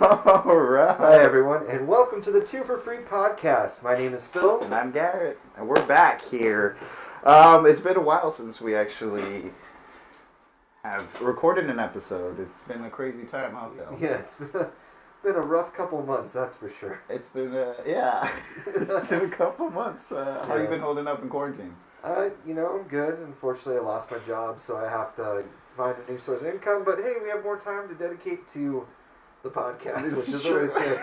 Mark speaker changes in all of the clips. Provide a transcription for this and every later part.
Speaker 1: All right.
Speaker 2: Hi, everyone, and welcome to the 2 for Free podcast. My name is Phil.
Speaker 1: And I'm Garrett, and we're back here. It's been a while since we actually have recorded an episode. It's been a crazy time out there.
Speaker 2: Yeah, it's been a rough couple of months, that's for sure.
Speaker 1: It's been, it's been a couple months. How you been holding up in quarantine?
Speaker 2: I'm good. Unfortunately, I lost my job, so I have to find a new source of income. But hey, we have more time to dedicate to the podcast, which is always good.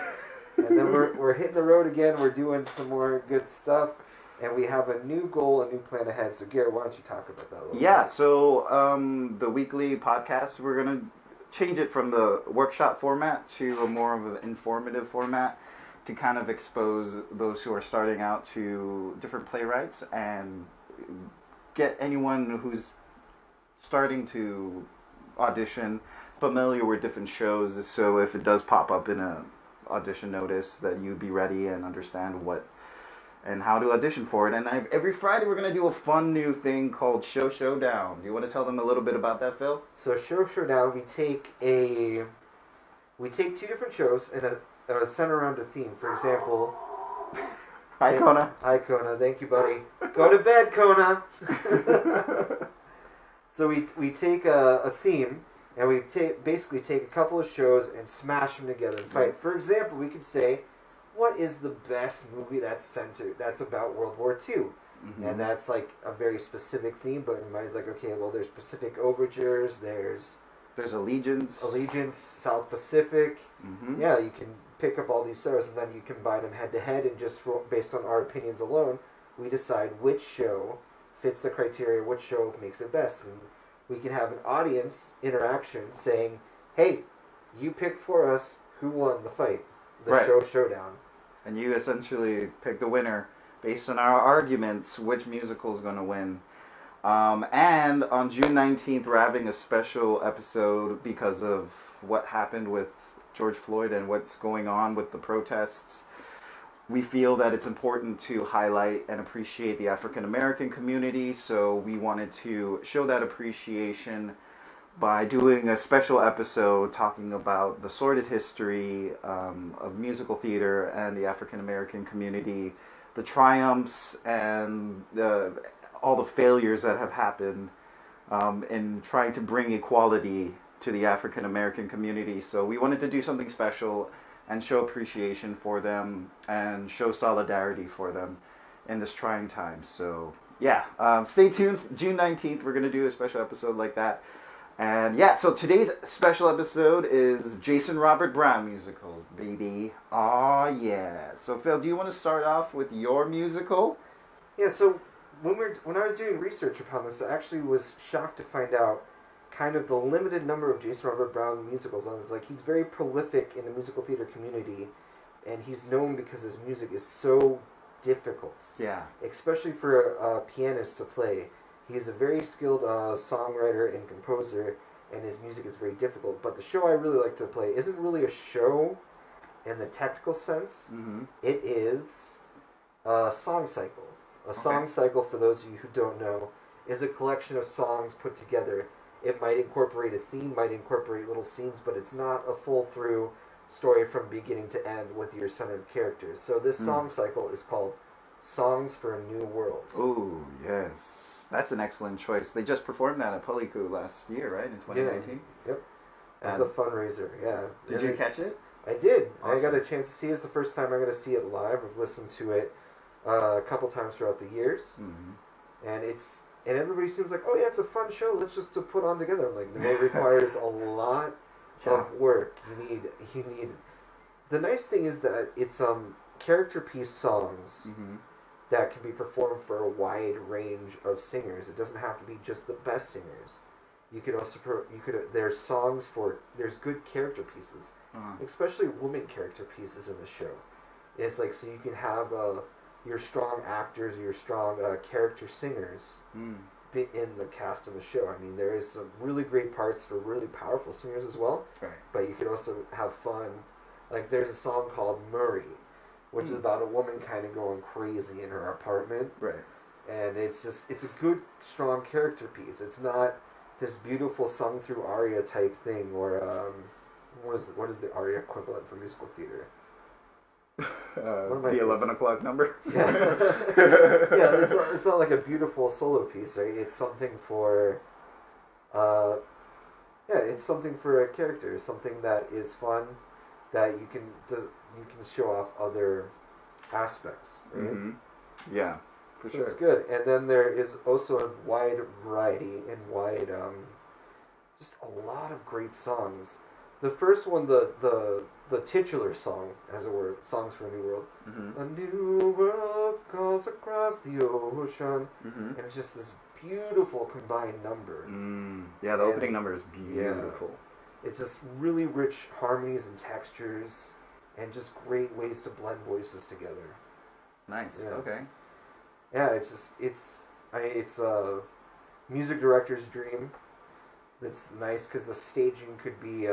Speaker 2: And then we're hitting the road again. We're doing some more good stuff. And we have a new goal, a new plan ahead. So, Garrett, why don't you talk about that a little bit?
Speaker 1: So the weekly podcast, we're going to change it from the workshop format to a more of an informative format to kind of expose those who are starting out to different playwrights and get anyone who's starting to audition familiar with different shows. So if it does pop up in a audition notice, that you'd be ready and understand what and how to audition for it. And every Friday we're going to do a fun new thing called Show Showdown. Do you want to tell them a little bit about that, Phil?
Speaker 2: So Show Showdown, we take 2 different shows and center around a theme. For example,
Speaker 1: Hi, Kona.
Speaker 2: Hi, Kona. Thank you, buddy. Go to bed, Kona. So we take a theme and we basically take a couple of shows and smash them together and fight. For example, we could say, what is the best movie that's about World War II? Mm-hmm. And that's like a very specific theme, but in mind, like, okay, well, there's Pacific Overtures, there's
Speaker 1: Allegiance,
Speaker 2: South Pacific.
Speaker 1: Mm-hmm.
Speaker 2: Yeah, you can pick up all these shows, and then you combine them head to head, and just based on our opinions alone, we decide which show fits the criteria, which show makes it best. And we can have an audience interaction saying, hey, you pick for us who won the fight, the Show Showdown.
Speaker 1: And you essentially pick the winner based on our arguments, which musical is going to win. And on June 19th, we're having a special episode because of what happened with George Floyd and what's going on with the protests. We feel that it's important to highlight and appreciate the African American community, so we wanted to show that appreciation by doing a special episode talking about the sordid history of musical theater and the African American community, the triumphs and all the failures that have happened in trying to bring equality to the African American community. So we wanted to do something special and show appreciation for them and show solidarity for them in this trying time. So stay tuned. June 19th, we're going to do a special episode like that. And so today's special episode is Jason Robert Brown musicals, baby. Aw, yeah. So Phil, do you want to start off with your musical?
Speaker 2: Yeah, so when I was doing research upon this, I actually was shocked to find out kind of the limited number of Jason Robert Brown musicals. I was like, he's very prolific in the musical theater community, and he's known because his music is so difficult.
Speaker 1: Yeah.
Speaker 2: Especially for a pianist to play. He's a very skilled songwriter and composer, and his music is very difficult. But the show I really like to play isn't really a show in the technical sense.
Speaker 1: Mm-hmm.
Speaker 2: It is a song cycle. A song cycle, for those of you who don't know, is a collection of songs put together. It might incorporate a theme, might incorporate little scenes, but it's not a full-through story from beginning to end with your centered characters. So this song cycle is called Songs for a New World.
Speaker 1: Oh, yes. That's an excellent choice. They just performed that at Puliku last year, right? In 2019?
Speaker 2: Yeah. Yep. As a fundraiser, yeah.
Speaker 1: Did you catch it?
Speaker 2: I did.
Speaker 1: Awesome.
Speaker 2: I got a chance to see it. It's the first time I'm going to see it live. I've listened to it a couple times throughout the years.
Speaker 1: Mm-hmm.
Speaker 2: And everybody seems like, oh yeah, it's a fun show. Let's just to put on together. I'm like, no, it requires a lot of work. You need. The nice thing is that it's character piece songs that can be performed for a wide range of singers. It doesn't have to be just the best singers. You could also there's songs there's good character pieces, especially woman character pieces in the show. It's like, so you can have your strong actors, your strong character singers be in the cast of the show. I mean, there is some really great parts for really powerful singers as well.
Speaker 1: Right. But
Speaker 2: you could also have fun. Like, there's a song called Murray, which is about a woman kind of going crazy in her apartment.
Speaker 1: Right.
Speaker 2: And it's a good, strong character piece. It's not this beautiful sung through aria type thing, or what is the aria equivalent for musical theater?
Speaker 1: The 11 o'clock number.
Speaker 2: Yeah, yeah. It's not like a beautiful solo piece, right? It's something for, yeah, it's something for a character, something that is fun, that you can show off other aspects, right?
Speaker 1: Mm-hmm. Yeah, for
Speaker 2: So
Speaker 1: sure.
Speaker 2: it's good, and then there is also a wide variety and wide, just a lot of great songs. The first one, the titular song, as it were, Songs for a New World.
Speaker 1: Mm-hmm.
Speaker 2: A new world calls across the ocean,
Speaker 1: Mm-hmm.
Speaker 2: and it's just this beautiful combined number.
Speaker 1: Yeah, the
Speaker 2: And-
Speaker 1: opening number is beautiful.
Speaker 2: It's just really rich harmonies and textures, and just great ways to blend voices together.
Speaker 1: Nice.
Speaker 2: Yeah.
Speaker 1: Okay.
Speaker 2: Yeah, it's a music director's dream. That's nice because the staging could be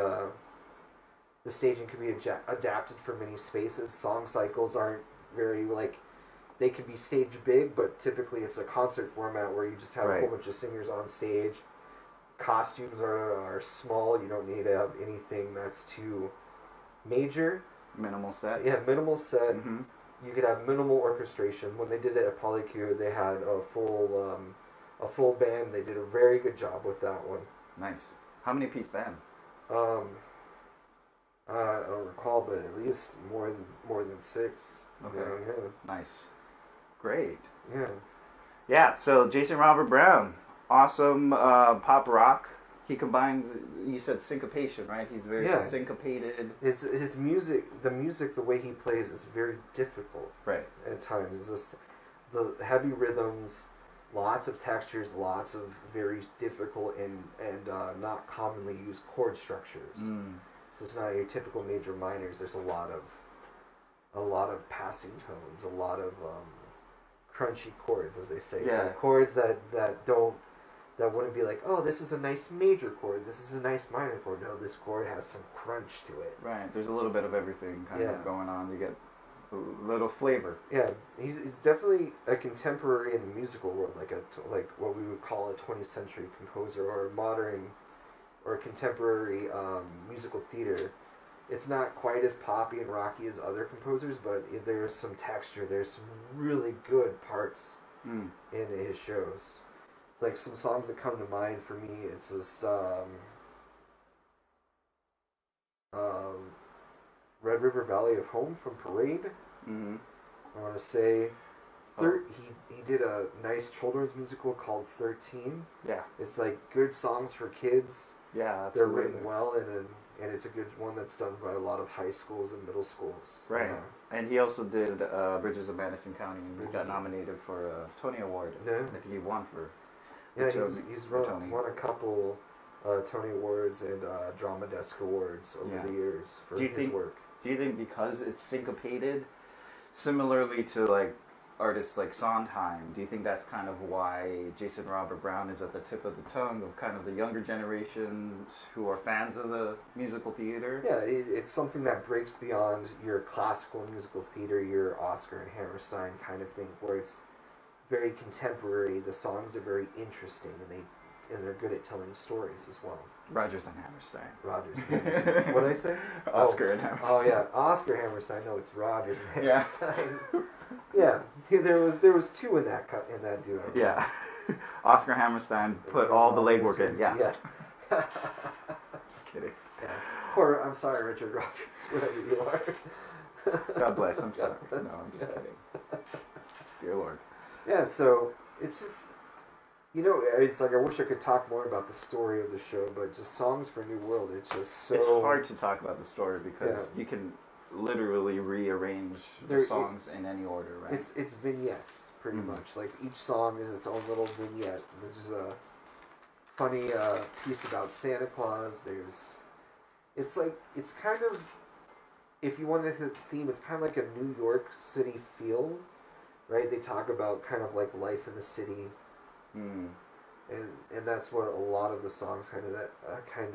Speaker 2: adapted for many spaces. Song cycles aren't very they can be stage big, but typically it's a concert format where you just have a whole bunch of singers on stage. Costumes are small. You don't need to have anything that's too major.
Speaker 1: Minimal set.
Speaker 2: Yeah, minimal set.
Speaker 1: Mm-hmm.
Speaker 2: You could have minimal orchestration. When they did it at Polycule, they had a full band. They did a very good job with that one.
Speaker 1: Nice. How many piece band?
Speaker 2: I don't recall, but at least more than 6.
Speaker 1: Okay.
Speaker 2: Yeah.
Speaker 1: Nice. Great.
Speaker 2: Yeah.
Speaker 1: Yeah, so Jason Robert Brown, awesome pop rock. He combines, you said syncopation, right? He's very syncopated.
Speaker 2: His music, the way he plays is very difficult.
Speaker 1: Right.
Speaker 2: At times, it's just the heavy rhythms, lots of textures, lots of very difficult and not commonly used chord structures. So it's not your typical major minors. There's a lot of passing tones, a lot of crunchy chords, as they say.
Speaker 1: Yeah.
Speaker 2: It's like chords that wouldn't be like, oh, this is a nice major chord, this is a nice minor chord. No, this chord has some crunch to it.
Speaker 1: Right. There's a little bit of everything kind of going on. You get a little flavor.
Speaker 2: Yeah, he's definitely a contemporary in the musical world, like what we would call a 20th century composer or modern or contemporary musical theater. It's not quite as poppy and rocky as other composers, but there's some texture. There's some really good parts in his shows. Like some songs that come to mind for me, it's just Red River Valley of Home from Parade.
Speaker 1: Mm-hmm.
Speaker 2: I want to say he did a nice children's musical called 13.
Speaker 1: Yeah.
Speaker 2: It's like good songs for kids.
Speaker 1: Yeah,
Speaker 2: They're
Speaker 1: absolutely.
Speaker 2: written well, and it's a good one that's done by a lot of high schools and middle schools.
Speaker 1: Right.
Speaker 2: Yeah.
Speaker 1: And he also did Bridges of Madison County, and he got nominated for a Tony Award.
Speaker 2: Yeah.
Speaker 1: I think he won for.
Speaker 2: Yeah, he's won a couple Tony Awards and Drama Desk Awards over the years for his work.
Speaker 1: Do you think because it's syncopated, similarly to like artists like Sondheim, do you think that's kind of why Jason Robert Brown is at the tip of the tongue of kind of the younger generations who are fans of the musical theater?
Speaker 2: Yeah, it's something that breaks beyond your classical musical theater, your Oscar and Hammerstein kind of thing, where it's very contemporary. The songs are very interesting, and they're good at telling stories as well.
Speaker 1: Rodgers and Hammerstein.
Speaker 2: Rodgers and Hammerstein. What did I say?
Speaker 1: Oscar and Hammerstein.
Speaker 2: Oh yeah, Oscar Hammerstein. No, it's Rodgers and Hammerstein. Yeah, there was 2 in that duo.
Speaker 1: Yeah, Oscar Hammerstein put all the legwork in. Yeah. Just kidding.
Speaker 2: Yeah. Or I'm sorry, Richard Rodgers, whatever you are.
Speaker 1: God bless. I'm sorry. No, I'm just kidding. Dear Lord.
Speaker 2: Yeah, so it's just, it's like I wish I could talk more about the story of the show, but just Songs for a New World, it's just so...
Speaker 1: It's hard to talk about the story because you can literally rearrange the songs in any order, right?
Speaker 2: It's vignettes, pretty much. Like, each song is its own little vignette. There's a funny piece about Santa Claus. It's kind of, if you wanted to theme, it's kind of like a New York City feel. Right, they talk about kind of like life in the city, and that's what a lot of the songs kind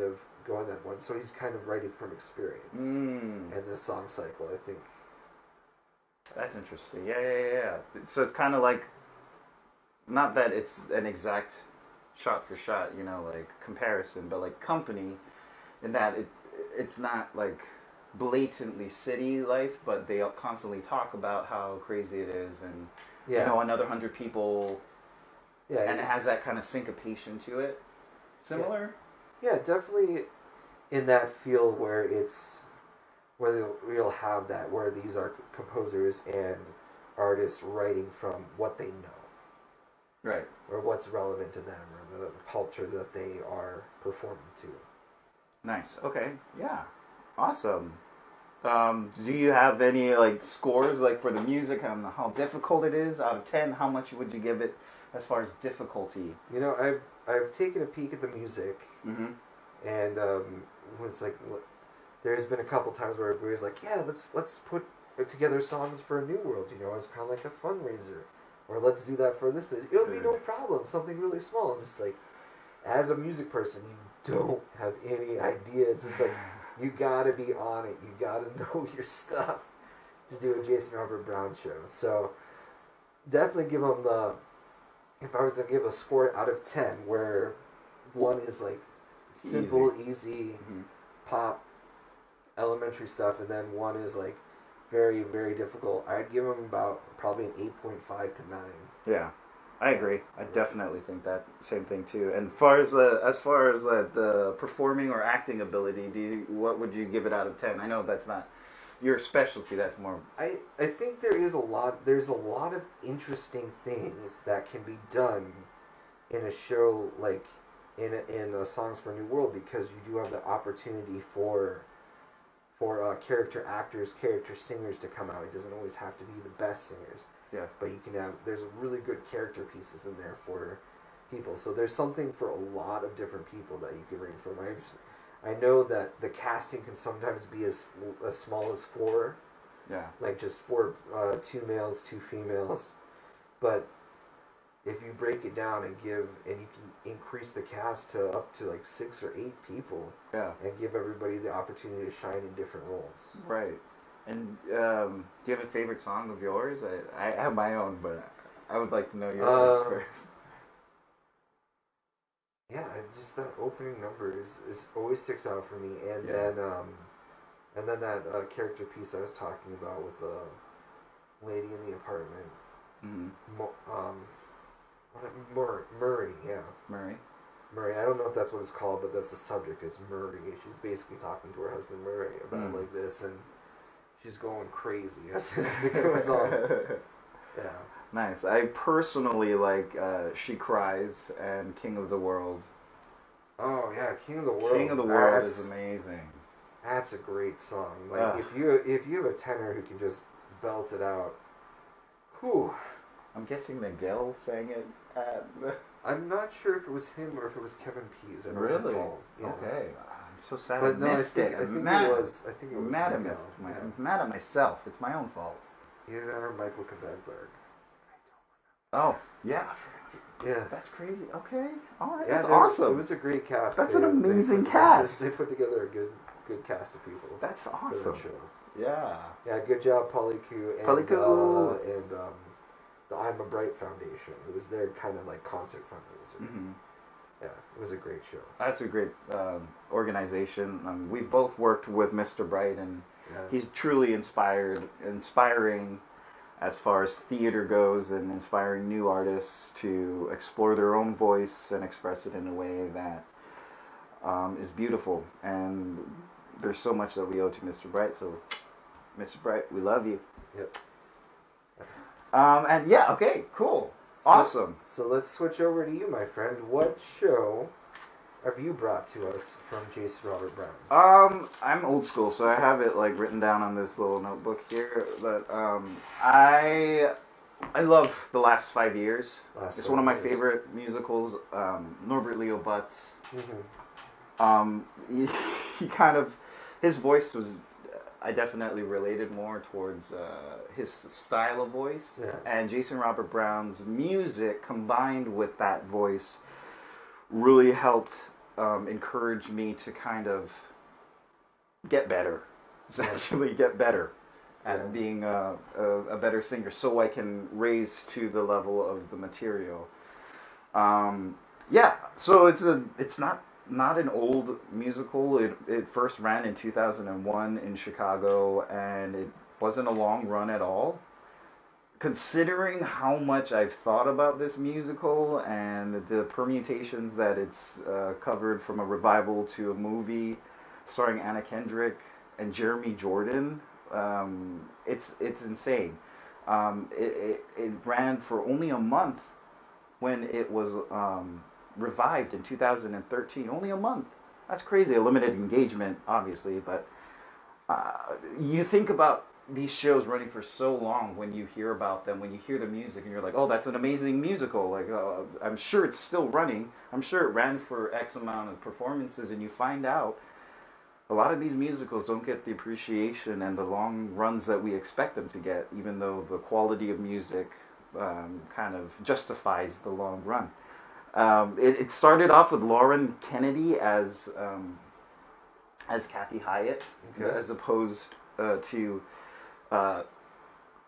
Speaker 2: of go in that one. So he's kind of writing from experience, and the song cycle, I think.
Speaker 1: That's interesting. Yeah. So it's kind of like, not that it's an exact shot for shot, like comparison, but like Company, in that it's not like blatantly city life, but they constantly talk about how crazy it is, and
Speaker 2: Yeah.
Speaker 1: another 100 people,
Speaker 2: Yeah.
Speaker 1: and it has that kind of syncopation to it. Similar.
Speaker 2: Yeah, definitely in that feel where you'll have that where these are composers and artists writing from what they know.
Speaker 1: Right.
Speaker 2: Or what's relevant to them, or the culture that they are performing to.
Speaker 1: Nice. Okay. Yeah. Awesome. Do you have any like scores like for the music and how difficult it is out of 10? How much would you give it as far as difficulty?
Speaker 2: You know, I've taken a peek at the music,
Speaker 1: Mm-hmm.
Speaker 2: and when it's like, there's been a couple times where everybody's like, yeah, let's put together songs for a new world. You know, it's kind of like a fundraiser. Or let's do that for this. It'll be no problem. Something really small. I'm just like, as a music person, you don't have any idea. It's just like, you gotta be on it. You gotta know your stuff to do a Jason Robert Brown show. So, definitely give them the, if I was to give a score out of 10, where 1 is like simple, easy
Speaker 1: Mm-hmm.
Speaker 2: pop, elementary stuff, and then 1 is like very, very difficult, I'd give them about probably an 8.5 to 9.
Speaker 1: Yeah, I agree. I definitely think that same thing too. And as far as the performing or acting ability, what would you give it out of 10? I know that's not your specialty. That's more.
Speaker 2: I think there's a lot of interesting things that can be done in a show like in Songs for a New World, because you do have the opportunity for character actors, character singers to come out. It doesn't always have to be the best singers.
Speaker 1: Yeah.
Speaker 2: But you can have, there's really good character pieces in there for people. So there's something for a lot of different people that you can read from. I know that the casting can sometimes be as small as 4.
Speaker 1: Yeah.
Speaker 2: Like just 4, 2 males, 2 females. But if you break it down and you can increase the cast to up to like 6 or 8 people,
Speaker 1: Yeah.
Speaker 2: and give everybody the opportunity to shine in different roles.
Speaker 1: Right. And do you have a favorite song of yours? I have my own, but I would like to know yours first.
Speaker 2: Yeah, just that opening number is always sticks out for me, and then that character piece I was talking about with the lady in the apartment.
Speaker 1: Mm-hmm.
Speaker 2: Murray, yeah.
Speaker 1: Murray.
Speaker 2: I don't know if that's what it's called, but that's the subject. It's Murray. She's basically talking to her husband Murray about like this, and she's going crazy as it goes on. Yeah.
Speaker 1: Nice. I personally like She Cries and King of the World.
Speaker 2: Oh yeah, King of the World.
Speaker 1: King of the World is amazing.
Speaker 2: That's a great song. Like if you have a tenor who can just belt it out, whew.
Speaker 1: I'm guessing Miguel sang it at.
Speaker 2: I'm not sure if it was him or if it was Kevin Pease. I don't
Speaker 1: Really?
Speaker 2: recall. Yeah.
Speaker 1: Okay. I'm so sad
Speaker 2: But
Speaker 1: I
Speaker 2: no,
Speaker 1: missed it.
Speaker 2: I think
Speaker 1: mad.
Speaker 2: it was. I think it was.
Speaker 1: Mad at
Speaker 2: Miguel.
Speaker 1: I'm mad at myself. It's my own fault.
Speaker 2: Yeah, or Michael Kedegberg.
Speaker 1: Oh, yeah.
Speaker 2: Yeah.
Speaker 1: That's crazy. Okay. All right.
Speaker 2: Yeah,
Speaker 1: That's awesome.
Speaker 2: It was a great cast.
Speaker 1: That's an amazing cast.
Speaker 2: They put together a good cast of people.
Speaker 1: That's
Speaker 2: For
Speaker 1: awesome.
Speaker 2: that show.
Speaker 1: Yeah.
Speaker 2: Yeah, good job, Pauliku and the I'm a Bright Foundation. It was their kind of like concert fundraiser.
Speaker 1: Mm-hmm.
Speaker 2: Yeah, it was a great show.
Speaker 1: That's a great organization. We've both worked with Mr. Bright, and he's truly inspiring as far as theater goes, and inspiring new artists to explore their own voice and express it in a way that is beautiful. And there's so much that we owe to Mr. Bright. So, Mr. Bright, we love you.
Speaker 2: Yep.
Speaker 1: And yeah, okay, cool. Awesome.
Speaker 2: So let's switch over to you, my friend. What show have you brought to us from Jason Robert Brown?
Speaker 1: I'm old school, so I have it like written down on this little notebook here. But I love The Last 5 Years. It's one of my favorite musicals. Norbert Leo Butz.
Speaker 2: Mm-hmm.
Speaker 1: He kind of, his voice was, I definitely related more towards his style of voice.
Speaker 2: Yeah.
Speaker 1: And Jason Robert Brown's music combined with that voice really helped encourage me to kind of get better. Essentially get better at being a better singer, so I can raise to the level of the material. So it's not not an old musical. It first ran in 2001 in Chicago, and it wasn't a long run at all. Considering how much I've thought about this musical and the permutations that it's covered, from a revival to a movie starring Anna Kendrick and Jeremy Jordan, it's insane. It ran for only a month when it was revived in 2013. Only a month. That's crazy. A limited engagement, obviously, but you think about these shows running for so long. When you hear about them, when you hear the music, and you're like, oh, that's an amazing musical. Like, I'm sure it's still running. I'm sure it ran for X amount of performances, and you find out a lot of these musicals don't get the appreciation and the long runs that we expect them to get, even though the quality of music kind of justifies the long run. It started off with Lauren Kennedy as Kathy Hyatt, okay, as opposed to oh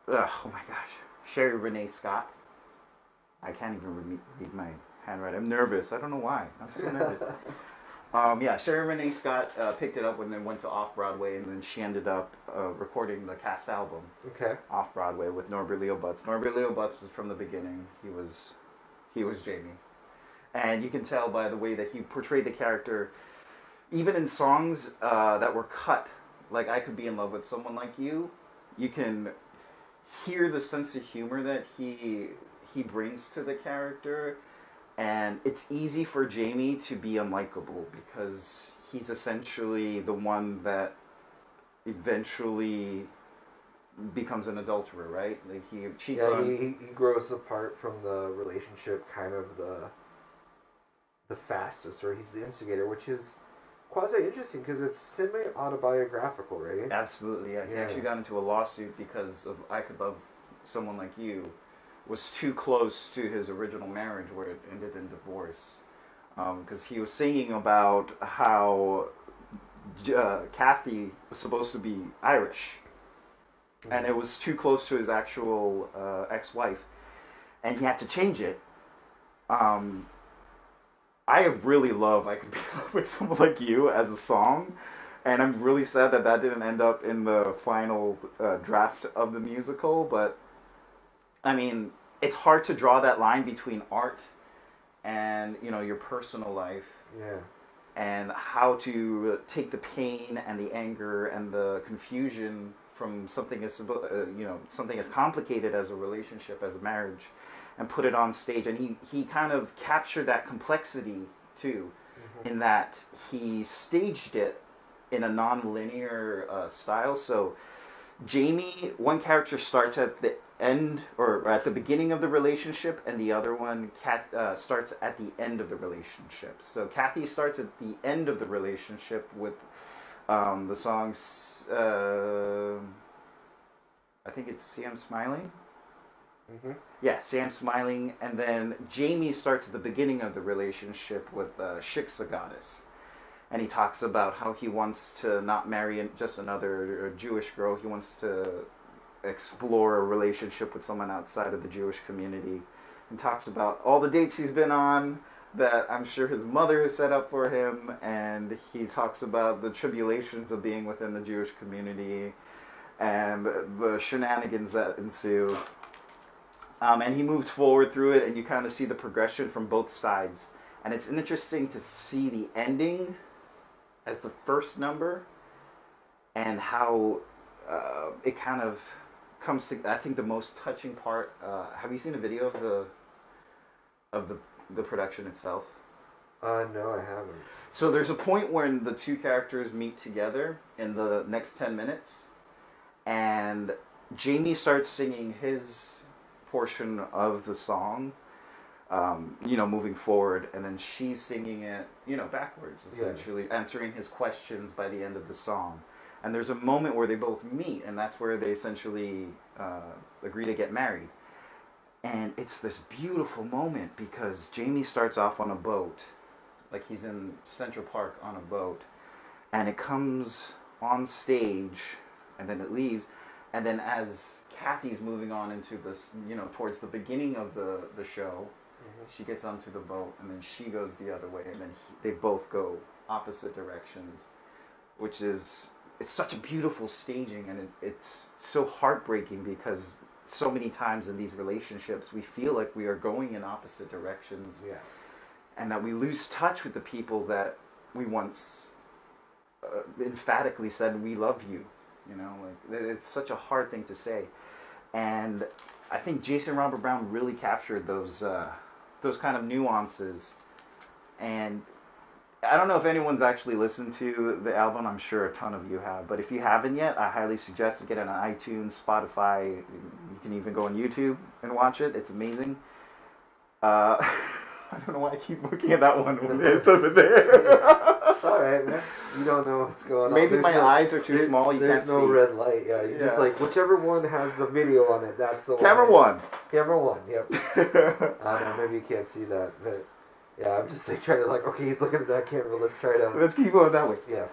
Speaker 1: my gosh, Sherry Renee Scott. I can't even read my handwriting. I'm nervous. I don't know why. I'm so nervous. Yeah, Sherry Renee Scott picked it up when they went to off-Broadway, and then she ended up recording the cast album. Okay. Off-Broadway with Norbert Leo Butz. Norbert Leo Butz was from the beginning. He was Jamie. And you can tell by the way that he portrayed the character, even in songs that were cut, like I Could Be in Love with Someone Like You, you can hear the sense of humor that he brings to the character. And it's easy for Jamie to be unlikable because he's essentially the one that eventually becomes an adulterer, right? Like he cheats on.
Speaker 2: He grows apart from the relationship, kind of the fastest, or he's the instigator, which is quasi interesting because it's semi-autobiographical, right?
Speaker 1: Absolutely, yeah. He actually got into a lawsuit because of I Could Love Someone Like You was too close to his original marriage, where it ended in divorce. Because he was singing about how Kathy was supposed to be Irish, and it was too close to his actual ex-wife, and he had to change it. I really love I Could Be in Love with Someone Like You as a song, and I'm really sad that didn't end up in the final draft of the musical. But I mean, it's hard to draw that line between art and, your personal life. Yeah. And how to take the pain and the anger and the confusion from something as something as complicated as a relationship, as a marriage, and put it on stage. And he kind of captured that complexity too, in that he staged it in a non-linear style. So Jamie, one character starts at the end or at the beginning of the relationship, and the other one starts at the end of the relationship. So Kathy starts at the end of the relationship with the songs, I think it's See I'm Smiling. Mm-hmm. Yeah, See I'm Smiling. And then Jamie starts at the beginning of the relationship with Shiksa Goddess. And he talks about how he wants to not marry just another Jewish girl. He wants to explore a relationship with someone outside of the Jewish community. And talks about all the dates he's been on that I'm sure his mother has set up for him. And he talks about the tribulations of being within the Jewish community and the shenanigans that ensue. And he moves forward through it, and you kind of see the progression from both sides. And it's interesting to see the ending as the first number, and how it kind of comes to, I think, the most touching part. Have you seen a video of the production itself?
Speaker 2: No, I haven't.
Speaker 1: So there's a point when the two characters meet together in the next 10 minutes, and Jamie starts singing his portion of the song, moving forward, and then she's singing it, backwards, essentially, answering his questions by the end of the song. And there's a moment where they both meet, and that's where they essentially agree to get married. And it's this beautiful moment because Jamie starts off on a boat, like he's in Central Park on a boat, and it comes on stage, and then it leaves, and then as Kathy's moving on into this, towards the beginning of the show, She gets onto the boat, and then she goes the other way, and then they both go opposite directions, which is, it's such a beautiful staging, and it's so heartbreaking because so many times in these relationships we feel like we are going in opposite directions,
Speaker 2: Yeah.
Speaker 1: and that we lose touch with the people that we once emphatically said we love you. You know, like it's such a hard thing to say, and I think Jason Robert Brown really captured those kind of nuances. And I don't know if anyone's actually listened to the album. I'm sure a ton of you have, but if you haven't yet, I highly suggest to get it on iTunes, Spotify. You can even go on YouTube and watch it. It's amazing. I don't know why I keep looking at that one when it's over there.
Speaker 2: It's alright, man. You don't know what's going on.
Speaker 1: Maybe my eyes are too small. You can't see.
Speaker 2: There's no red light. Yeah, you just like whichever one has the video on it. That's the
Speaker 1: Camera
Speaker 2: one.
Speaker 1: one.
Speaker 2: Camera one. Yep. I don't know. Maybe you can't see that, but yeah, I'm just like trying to like. Okay, he's looking at that camera. Let's try to.
Speaker 1: Let's keep going that way.
Speaker 2: Yeah.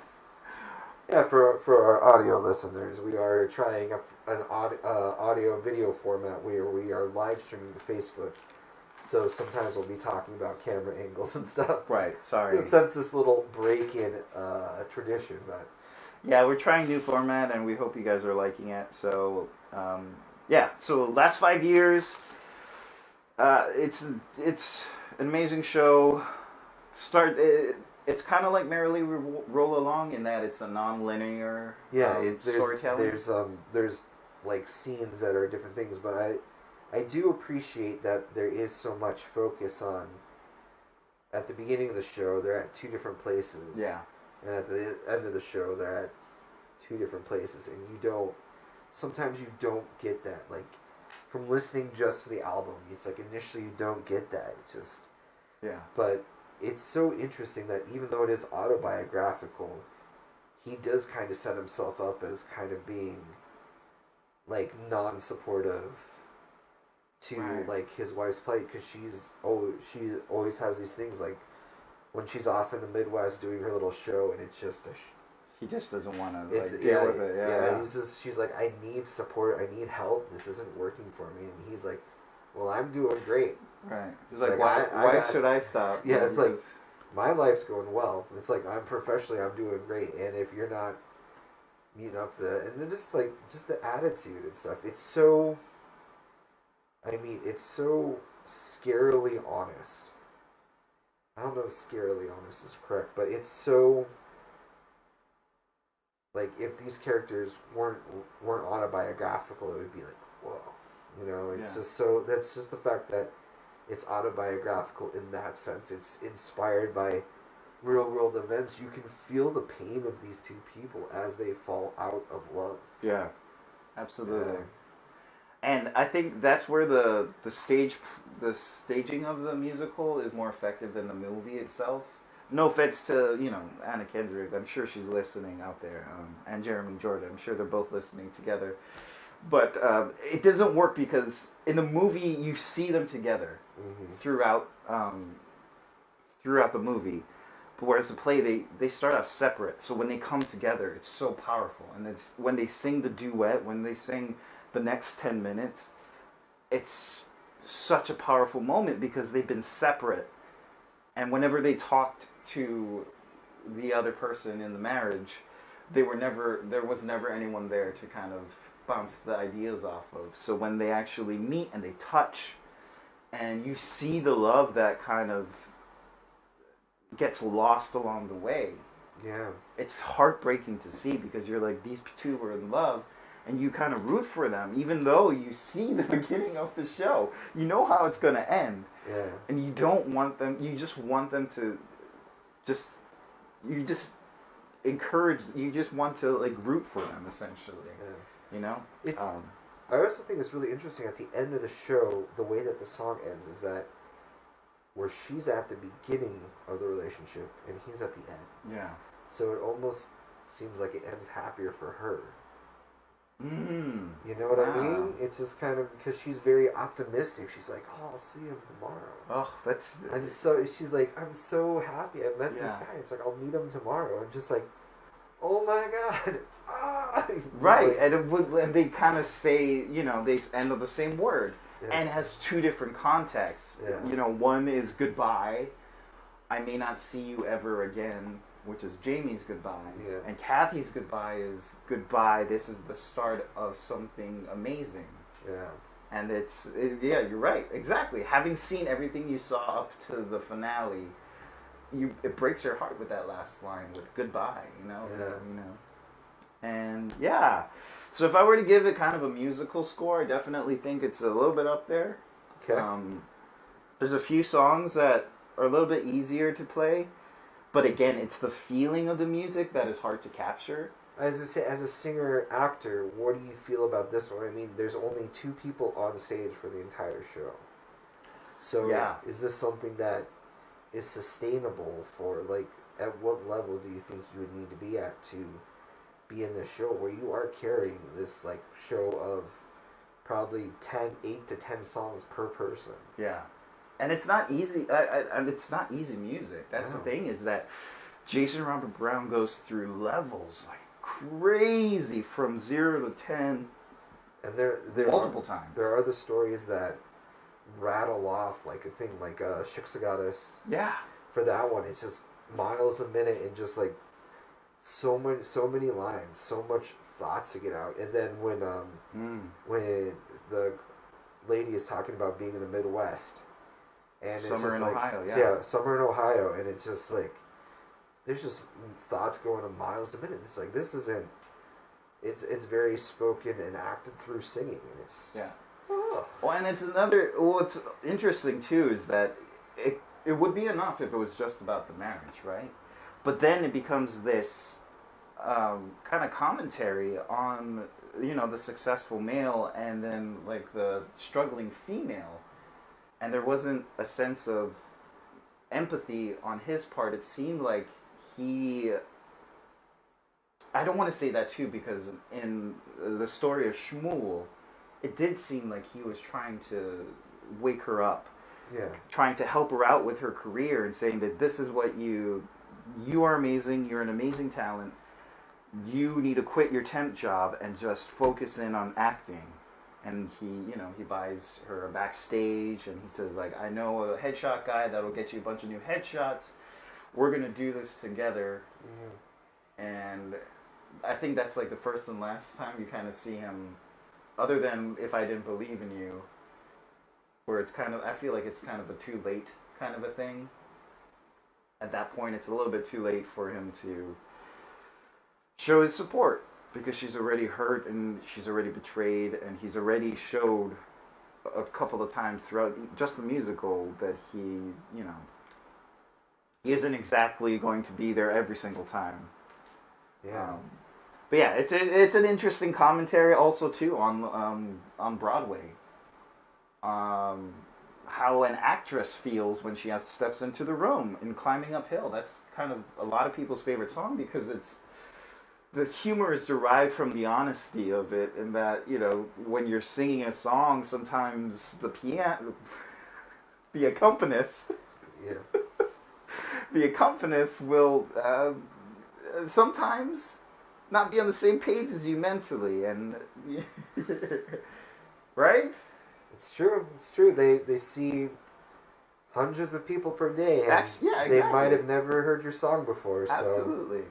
Speaker 2: Yeah, for our audio listeners, we are trying an audio video format where we are live streaming to Facebook. So sometimes we'll be talking about camera angles and stuff.
Speaker 1: Right, sorry.
Speaker 2: Since this little break in tradition, but
Speaker 1: yeah, we're trying new format, and we hope you guys are liking it. So yeah, so last 5 years, it's an amazing show. It's kind of like Merrily Roll Along in that it's a non-linear storytelling.
Speaker 2: There's like scenes that are different things, but I do appreciate that there is so much focus on. At the beginning of the show, they're at two different places.
Speaker 1: Yeah.
Speaker 2: And at the end of the show, they're at two different places, and sometimes you don't get that. Like, from listening just to the album, it's like initially you don't get that. It's just.
Speaker 1: Yeah.
Speaker 2: But it's so interesting that even though it is autobiographical, he does kind of set himself up as kind of being, like, non-supportive to like his wife's plight, because she always has these things like when she's off in the Midwest doing her little show, and it's just
Speaker 1: he just doesn't want to deal with it. Yeah.
Speaker 2: She's like, I need support, I need help, this isn't working for me, and he's like, well, I'm doing great.
Speaker 1: Right. He's like, why should I stop?
Speaker 2: Yeah, it's like my life's going well. It's like I'm doing great, and if you're not meeting up and then just the attitude and stuff. It's so. I mean, it's so scarily honest. I don't know if scarily honest is correct, but it's so. Like, if these characters weren't autobiographical, it would be like, whoa, you know. It's just so. That's just the fact that it's autobiographical in that sense. It's inspired by real world events. You can feel the pain of these two people as they fall out of love.
Speaker 1: Yeah, absolutely. And I think that's where the staging of the musical is more effective than the movie itself. No offense to Anna Kendrick, I'm sure she's listening out there, and Jeremy Jordan. I'm sure they're both listening together. But it doesn't work because in the movie you see them together throughout the movie. But whereas the play, they start off separate. So when they come together, it's so powerful. And it's when they sing the duet, when they sing the next 10 minutes, it's such a powerful moment because they've been separate. And whenever they talked to the other person in the marriage, there was never anyone there to kind of bounce the ideas off of. So when they actually meet and they touch, and you see the love that kind of gets lost along the way.
Speaker 2: Yeah.
Speaker 1: It's heartbreaking to see because you're like, these two were in love, and you kind of root for them, even though you see the beginning of the show. You know how it's going to end.
Speaker 2: Yeah.
Speaker 1: And you don't want them, you just want them to you just want to like root for them, essentially.
Speaker 2: Yeah.
Speaker 1: You know?
Speaker 2: It's I also think it's really interesting at the end of the show, the way that the song ends is that where she's at the beginning of the relationship and he's at the end.
Speaker 1: Yeah.
Speaker 2: So it almost seems like it ends happier for her. You know what I mean? It's just kind of because she's very optimistic. She's like, "Oh, I'll see him tomorrow."
Speaker 1: Oh, that's.
Speaker 2: She's like, "I'm so happy I met this guy." It's like, "I'll meet him tomorrow." And just like, "Oh my god!"
Speaker 1: Right,
Speaker 2: like,
Speaker 1: and they kind of say, they end with the same word. and has two different contexts.
Speaker 2: Yeah.
Speaker 1: You know, one is goodbye, I may not see you ever again, which is Jamie's goodbye.
Speaker 2: Yeah.
Speaker 1: And Kathy's goodbye is goodbye, this is the start of something amazing.
Speaker 2: Yeah.
Speaker 1: And yeah, you're right, exactly. Having seen everything you saw up to the finale, it breaks your heart with that last line with goodbye, you know?
Speaker 2: Yeah.
Speaker 1: You know. And yeah. So if I were to give it kind of a musical score, I definitely think it's a little bit up there.
Speaker 2: Okay.
Speaker 1: There's a few songs that are a little bit easier to play, but again, it's the feeling of the music that is hard to capture.
Speaker 2: As a singer-actor, what do you feel about this one? I mean, there's only 2 people on stage for the entire show. So
Speaker 1: yeah.
Speaker 2: Is this something that is sustainable for, like, at what level do you think you would need to be at to be in this show where you are carrying this, like, show of probably 8 to 10 songs per person?
Speaker 1: Yeah. And it's not easy, and it's not easy music. That's the thing, is that Jason Robert Brown goes through levels like crazy from 0 to 10,
Speaker 2: and there
Speaker 1: multiple times.
Speaker 2: There are the stories that rattle off like a thing like Shiksagoddess.
Speaker 1: Yeah.
Speaker 2: For that one, it's just miles a minute and just like so many lines, so much thoughts to get out. And then when the lady is talking about being in the Midwest. And
Speaker 1: Summer
Speaker 2: it's just
Speaker 1: in
Speaker 2: like,
Speaker 1: Ohio, yeah.
Speaker 2: Yeah, Summer in Ohio, and it's just like, there's just thoughts going a miles a minute. It's like, this isn't, it's very spoken and acted through singing, and it's...
Speaker 1: Yeah.
Speaker 2: Oh.
Speaker 1: Well, and what's interesting, too, is that it would be enough if it was just about the marriage, right? But then it becomes this kind of commentary on, you know, the successful male and then, like, the struggling female. And there wasn't a sense of empathy on his part. It seemed like I don't want to say that too, because in the story of Shmuel, it did seem like he was trying to wake her up.
Speaker 2: Yeah.
Speaker 1: Trying to help her out with her career and saying that this is what you are amazing, you're an amazing talent. You need to quit your temp job and just focus in on acting. And he buys her a backstage, and he says, like, I know a headshot guy that'll get you a bunch of new headshots. We're going to do this together. Mm-hmm. And I think that's, like, the first and last time you kind of see him, other than If I Didn't Believe in You, where it's kind of, I feel like it's kind of a too late kind of a thing. At that point, it's a little bit too late for him to show his support. Because she's already hurt and she's already betrayed, and he's already showed a couple of times throughout just the musical that he isn't exactly going to be there every single time.
Speaker 2: Yeah.
Speaker 1: But yeah, it's an interesting commentary also too on Broadway. How an actress feels when she steps into the room in Climbing Uphill. That's kind of a lot of people's favorite song because the humor is derived from the honesty of it, in that, you know, when you're singing a song, sometimes the accompanist,
Speaker 2: yeah,
Speaker 1: the accompanist will sometimes not be on the same page as you mentally, and right?
Speaker 2: It's true. It's true. They see hundreds of people per day, and
Speaker 1: Actually, yeah, exactly.
Speaker 2: They might have never heard your song before. So.
Speaker 1: Absolutely.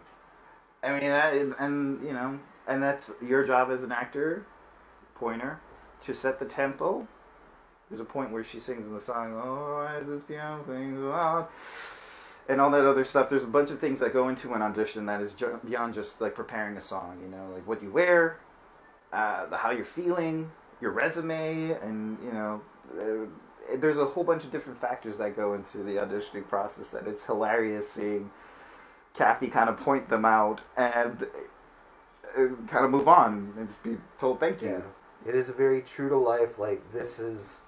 Speaker 1: I mean, and that's your job as an actor, Pointer, to set the tempo. There's a point where she sings in the song, "Oh, why is this piano thing so loud?" and all that other stuff. There's a bunch of things that go into an audition that is beyond just like preparing a song. You know, like what you wear, how you're feeling, your resume, and there's a whole bunch of different factors that go into the auditioning process. That it's hilarious seeing Kathy kind of point them out and kind of move on and just be told thank you.
Speaker 2: Yeah. It is very true to life, like this is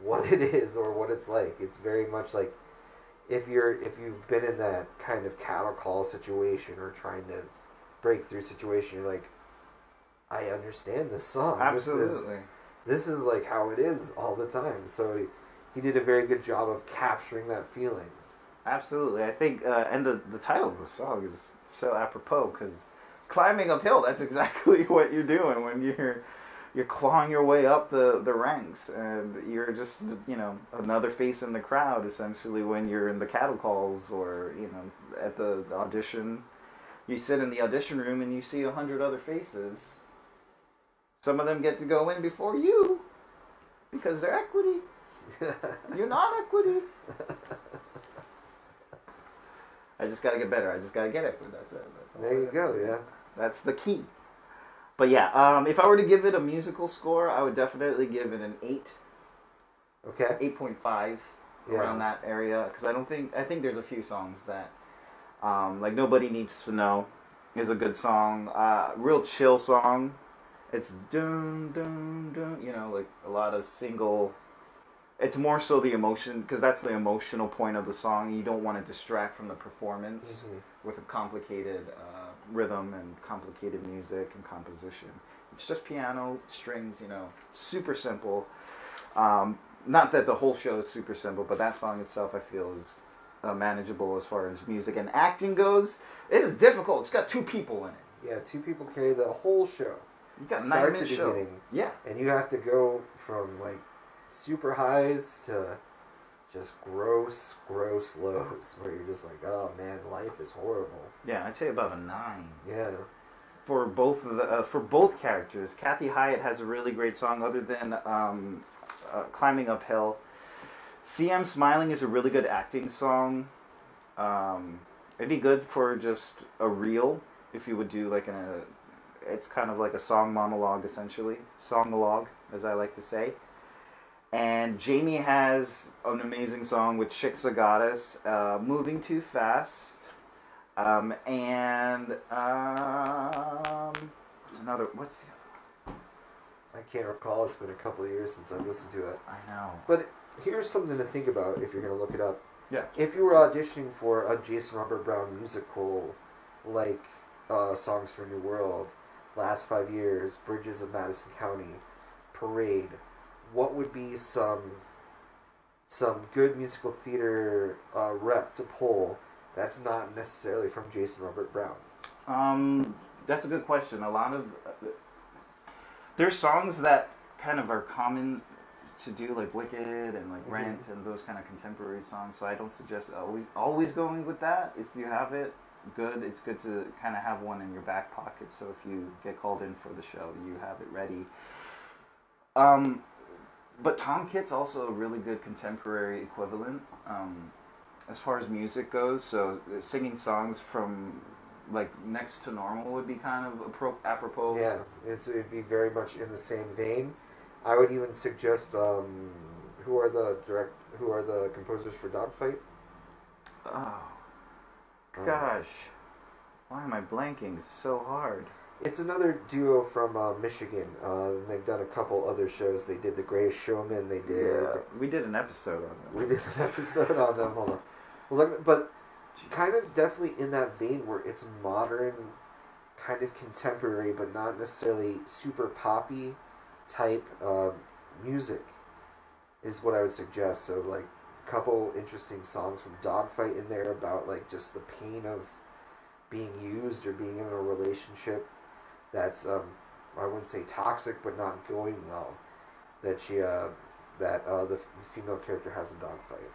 Speaker 2: what it is or what it's like. It's very much like if you've been in that kind of cattle call situation or trying to break through situation, you're like, I understand this song.
Speaker 1: Absolutely.
Speaker 2: This is like how it is all the time. So he did a very good job of capturing that feeling.
Speaker 1: Absolutely. I think, and the title of the song is so apropos, because climbing uphill, that's exactly what you're doing when you're you're clawing your way up the ranks, and you're just, another face in the crowd, essentially, when you're in the cattle calls or, at the audition. You sit in the audition room and you see 100 other faces. Some of them get to go in before you because they're equity. You're not equity. I just gotta get better. I just gotta get equity. That's it.
Speaker 2: There you go, yeah.
Speaker 1: That's the key. But yeah, if I were to give it a musical score, I would definitely give it an 8.
Speaker 2: Okay.
Speaker 1: 8.5, around that area. Because I think there's a few songs that, like Nobody Needs to Know is a good song. Real chill song. It's dun dun dun, like a lot of single. It's more so the emotion, because that's the emotional point of the song. You don't want to distract from the performance with a complicated rhythm and complicated music and composition. It's just piano, strings, super simple. Not that the whole show is super simple, but that song itself I feel is manageable as far as music and acting goes. It is difficult. It's got 2 people in it.
Speaker 2: Yeah, 2 people carry the whole show.
Speaker 1: You got
Speaker 2: start
Speaker 1: 9-minute
Speaker 2: to
Speaker 1: show.
Speaker 2: beginning.
Speaker 1: Yeah.
Speaker 2: And you have to go from like super highs to just gross lows where you're just like, oh man, life is horrible.
Speaker 1: Yeah, I'd say about a 9.
Speaker 2: Yeah.
Speaker 1: For both characters. Kathy Hyatt has a really great song other than Climbing Uphill. CM Smiling is a really good acting song. It'd be good for just a reel if you would do like it's kind of like a song monologue essentially. Song-a-log, as I like to say. And Jamie has an amazing song with Chick's a Goddess, Moving Too Fast. What's
Speaker 2: I can't recall. It's been a couple of years since I've listened to it.
Speaker 1: I know.
Speaker 2: But here's something to think about if you're going to look it up.
Speaker 1: Yeah.
Speaker 2: If you were auditioning for a Jason Robert Brown musical, like Songs for a New World, Last 5 Years, Bridges of Madison County, Parade, what would be some good musical theater rep to pull that's not necessarily from Jason Robert Brown?
Speaker 1: That's a good question. A lot of there's songs that kind of are common to do, like Wicked and like Rent and those kind of contemporary songs. So I don't suggest always going with that. If you have it, good. It's good to kind of have one in your back pocket. So if you get called in for the show, you have it ready. But Tom Kitt's also a really good contemporary equivalent as far as music goes. So singing songs from like Next to Normal would be kind of apropos.
Speaker 2: Yeah, it'd be very much in the same vein. I would even suggest who are the composers for Dogfight?
Speaker 1: Oh gosh, why am I blanking so hard?
Speaker 2: It's another duo from Michigan. They've done a couple other shows. They did The Greatest Showman. They did.
Speaker 1: Yeah, we did an episode on them.
Speaker 2: We did an episode on them. Hold on. Well, but kind of definitely in that vein where it's modern, kind of contemporary, but not necessarily super poppy type music is what I would suggest. So like a couple interesting songs from Dogfight in there about like just the pain of being used or being in a relationship that's I wouldn't say toxic but not going well, that the female character has a Dogfight,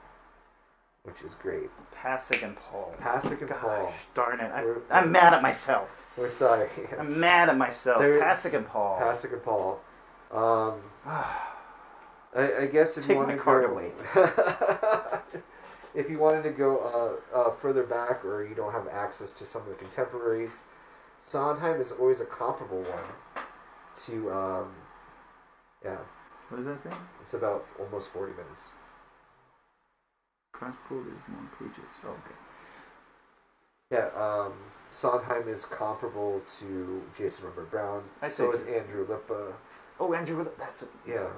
Speaker 2: which is great.
Speaker 1: Pasek and Paul.
Speaker 2: Pasek and Paul.
Speaker 1: Darn it. I'm mad at myself.
Speaker 2: We're sorry.
Speaker 1: I'm mad at myself. Pasek and Paul.
Speaker 2: Pasek and Paul. I guess if you want to
Speaker 1: go,
Speaker 2: if you wanted to go further back, or you don't have access to some of the contemporaries, Sondheim is always a comparable one to yeah.
Speaker 1: What does that say?
Speaker 2: It's about almost 40 minutes.
Speaker 1: Cross-pulled is more pages. Oh, okay.
Speaker 2: Yeah, Sondheim is comparable to Jason Robert Brown. So is Andrew Lippa.
Speaker 1: Oh, Andrew, that's a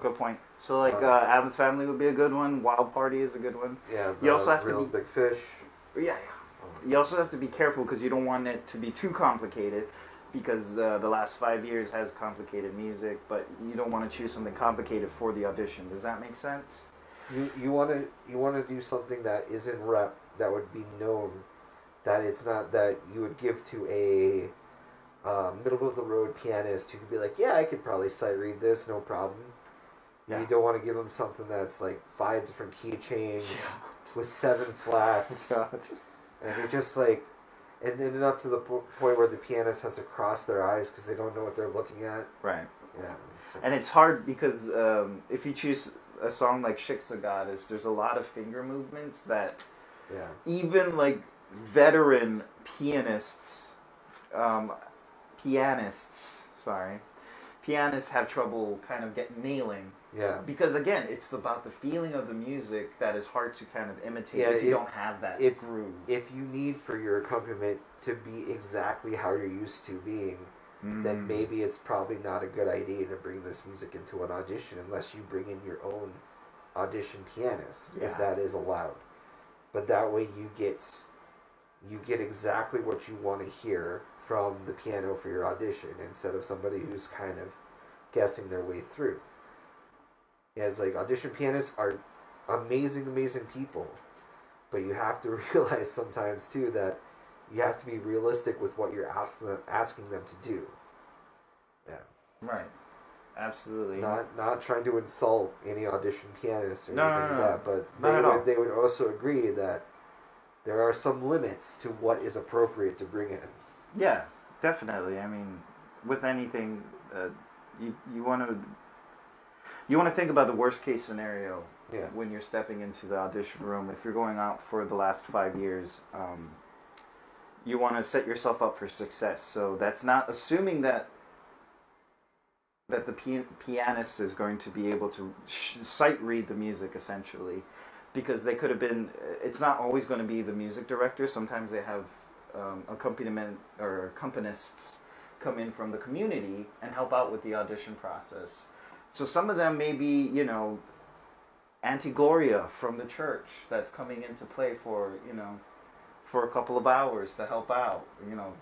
Speaker 1: good point. So, like, Addams Family would be a good one. Wild Party is a good one.
Speaker 2: Yeah,
Speaker 1: you also have
Speaker 2: Real Big Fish.
Speaker 1: Yeah. You also have to be careful because you don't want it to be too complicated, because the last 5 years has complicated music, but you don't want to choose something complicated for the audition. Does that make sense?
Speaker 2: You want to do something that is in rep, that would be known, that it's not that you would give to middle of the road pianist who could be like, yeah, I could probably sight read this, no problem.
Speaker 1: Yeah.
Speaker 2: You don't want to give them something that's like 5 different key change with 7 flats,
Speaker 1: God.
Speaker 2: and you're just like, and then enough to the point where the pianist has to cross their eyes because they don't know what they're looking at.
Speaker 1: Right.
Speaker 2: Yeah. So.
Speaker 1: And it's hard because if you choose a song like Shik's a Goddess, there's a lot of finger movements that even like veteran pianists have trouble kind of nailing.
Speaker 2: Yeah.
Speaker 1: Because again, it's about the feeling of the music that is hard to kind of imitate if you don't have that groove.
Speaker 2: If you need for your accompaniment to be exactly how you're used to being, then maybe it's probably not a good idea to bring this music into an audition unless you bring in your own audition pianist, if that is allowed. But that way you get exactly what you want to hear from the piano for your audition instead of somebody who's kind of guessing their way through. As like audition pianists are amazing people, but you have to realize sometimes too that you have to be realistic with what you're asking them to do. Yeah.
Speaker 1: Right. Absolutely.
Speaker 2: Not trying to insult any audition pianists or
Speaker 1: No,
Speaker 2: anything like that, but they would also agree that there are some limits to what is appropriate to bring in.
Speaker 1: Yeah, definitely. I mean, with anything, you want to think about the worst case scenario when you're stepping into the audition room. If you're going out for the last 5 years, you want to set yourself up for success. So that's not assuming that the pianist is going to be able to sight read the music, essentially, because they could have been. It's not always going to be the music director. Sometimes they have accompaniment or accompanists come in from the community and help out with the audition process. So some of them may be, Auntie Gloria from the church that's coming into play for a couple of hours to help out,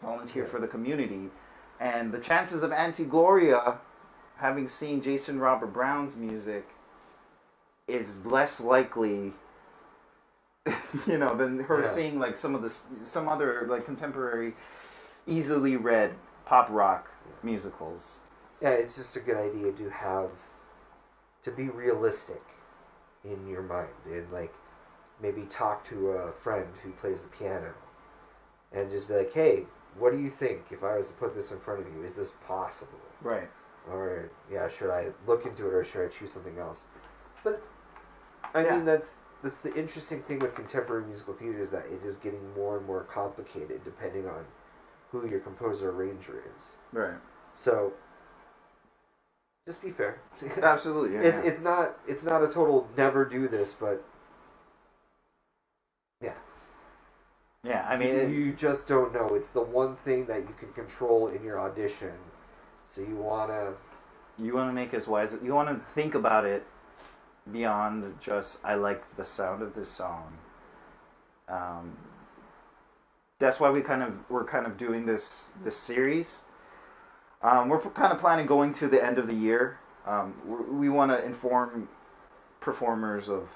Speaker 1: volunteer for the community. And the chances of Auntie Gloria having seen Jason Robert Brown's music is less likely, than her seeing like some other like contemporary, easily read pop rock musicals.
Speaker 2: Yeah, it's just a good idea to be realistic in your mind and like maybe talk to a friend who plays the piano and just be like, hey, what do you think if I was to put this in front of you? Is this possible?
Speaker 1: Right.
Speaker 2: Or, should I look into it or should I choose something else? But, I mean, that's the interesting thing with contemporary musical theater is that it is getting more and more complicated depending on who your composer arranger is.
Speaker 1: Right.
Speaker 2: So, just be fair.
Speaker 1: Absolutely. Yeah,
Speaker 2: it's not a total never do this, but
Speaker 1: yeah. I mean,
Speaker 2: you just don't know. It's the one thing that you can control in your audition. So you wanna
Speaker 1: make as wise. You want to think about it beyond just I like the sound of this song. That's why we're kind of doing this series. We're kind of planning going to the end of the year. We want to inform performers of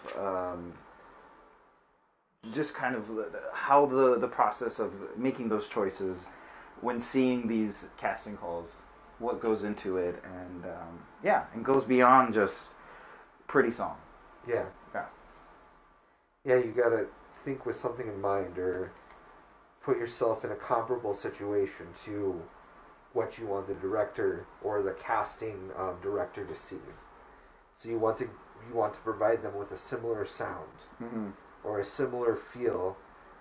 Speaker 1: just kind of how the process of making those choices when seeing these casting calls, what goes into it, and and goes beyond just pretty song.
Speaker 2: Yeah, you gotta think with something in mind or put yourself in a comparable situation to what you want the director or the casting director to see. So you want to provide them with a similar sound or a similar feel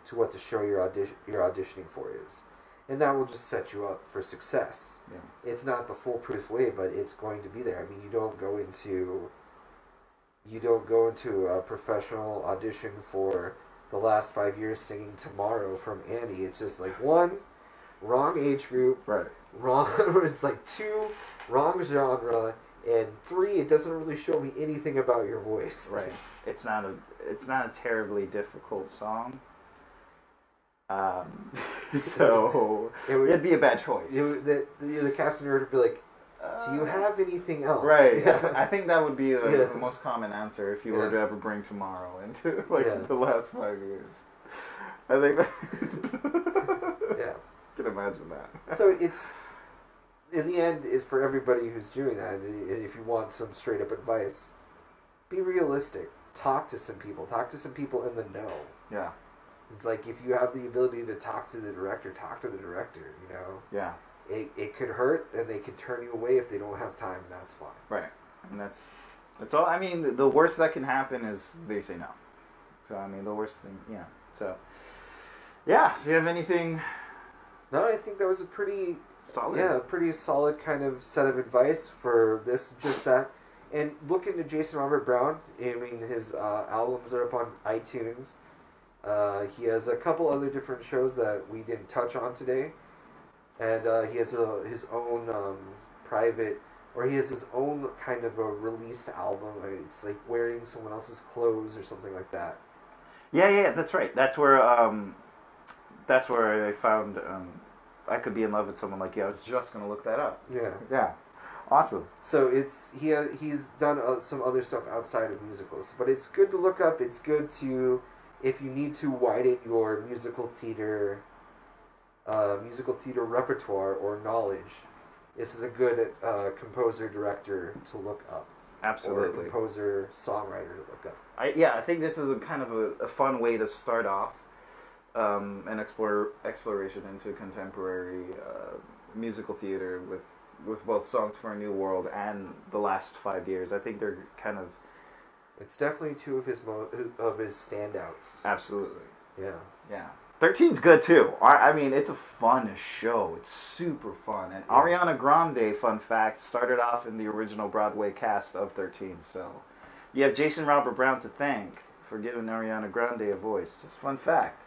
Speaker 2: to what the show you're auditioning for is, and that will just set you up for success. Yeah. It's not the foolproof way, but it's going to be there. I mean, you don't go into a professional audition for the last 5 years singing Tomorrow from Annie. It's just like one, wrong age group,
Speaker 1: right?
Speaker 2: Wrong. It's like 2, wrong genre, and 3, it doesn't really show me anything about your voice.
Speaker 1: Right. It's not a terribly difficult song. So it'd be a bad choice.
Speaker 2: The casting director would be like, do you have anything else?
Speaker 1: Right. I think that would be the most common answer if you were to ever bring Tomorrow into the last 5 years. I think that I can imagine that.
Speaker 2: So in the end, is for everybody who's doing that. And if you want some straight up advice, be realistic. Talk to some people. Talk to some people in the know.
Speaker 1: Yeah.
Speaker 2: It's like if you have the ability to talk to the director, talk to the director. You know.
Speaker 1: Yeah.
Speaker 2: It could hurt, and they could turn you away if they don't have time. That's fine.
Speaker 1: Right. And that's all. I mean, the worst that can happen is they say no. So I mean, the worst thing. Yeah. So. Yeah. Do you have anything?
Speaker 2: No, I think that was a pretty
Speaker 1: Solid.
Speaker 2: Yeah, pretty solid kind of set of advice for this, just that. And look into Jason Robert Brown. I mean, his albums are up on iTunes. He has a couple other different shows that we didn't touch on today. And he has his own private, or he has his own kind of a released album. It's like wearing someone else's clothes or something like that.
Speaker 1: Yeah, that's right. That's where I found I Could Be in Love with Someone Like You. I was just gonna look that up. Yeah, awesome.
Speaker 2: So he's done some other stuff outside of musicals, but it's good to look up. It's good to, if you need to widen your musical theater repertoire or knowledge, this is a good composer director to look up.
Speaker 1: Absolutely.
Speaker 2: Or composer songwriter to look up.
Speaker 1: I think this is a kind of a fun way to start off. An exploration into contemporary musical theater with both Songs for a New World and the last 5 years. I think they're kind of.
Speaker 2: It's definitely two of his standouts.
Speaker 1: Absolutely.
Speaker 2: Yeah.
Speaker 1: 13's good too. I mean, it's a fun show. It's super fun. And Ariana Grande, fun fact, started off in the original Broadway cast of 13. So you have Jason Robert Brown to thank for giving Ariana Grande a voice. Just fun fact.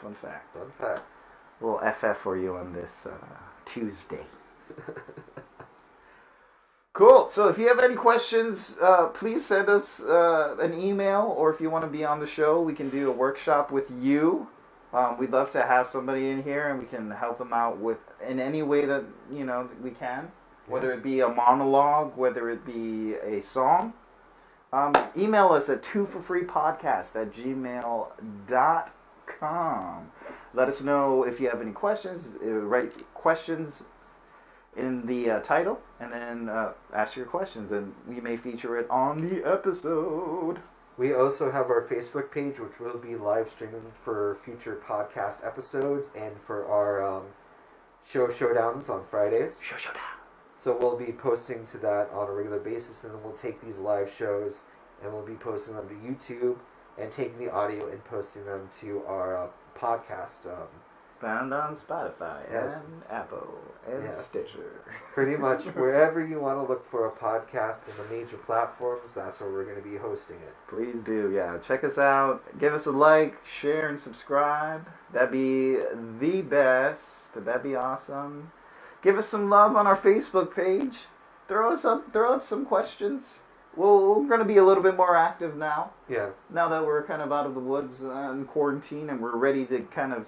Speaker 1: Fun fact. A little FF for you on this Tuesday. Cool. So if you have any questions, please send us an email, or if you want to be on the show, we can do a workshop with you. We'd love to have somebody in here, and we can help them out in any way that we can, whether it be a monologue, whether it be a song. Email us at 2forfreepodcast@gmail.com. Let us know if you have any questions. Write questions in the title, and then ask your questions, and we may feature it on the episode.
Speaker 2: We also have our Facebook page, which will be live streaming for future podcast episodes and for our showdowns on Fridays.
Speaker 1: Showdown.
Speaker 2: So we'll be posting to that on a regular basis, and then we'll take these live shows and we'll be posting them to YouTube and taking the audio and posting them to our podcast.
Speaker 1: Found on Spotify and Apple and Stitcher.
Speaker 2: Pretty much wherever you want to look for a podcast in the major platforms, that's where we're going to be hosting it.
Speaker 1: Please do, check us out. Give us a like, share, and subscribe. That'd be the best. That'd be awesome. Give us some love on our Facebook page. Throw up some questions. We're going to be a little bit more active now.
Speaker 2: Yeah.
Speaker 1: Now that we're kind of out of the woods in quarantine and we're ready to kind of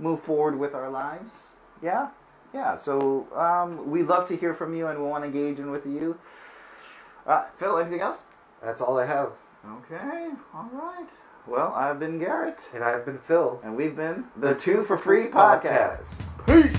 Speaker 1: move forward with our lives. Yeah. So we love to hear from you, and we want to engage in with you. Phil, anything else?
Speaker 2: That's all I have.
Speaker 1: Okay. All right. Well, I've been Garrett.
Speaker 2: And I've been Phil.
Speaker 1: And we've been the 2 for Free Podcast.
Speaker 2: Peace!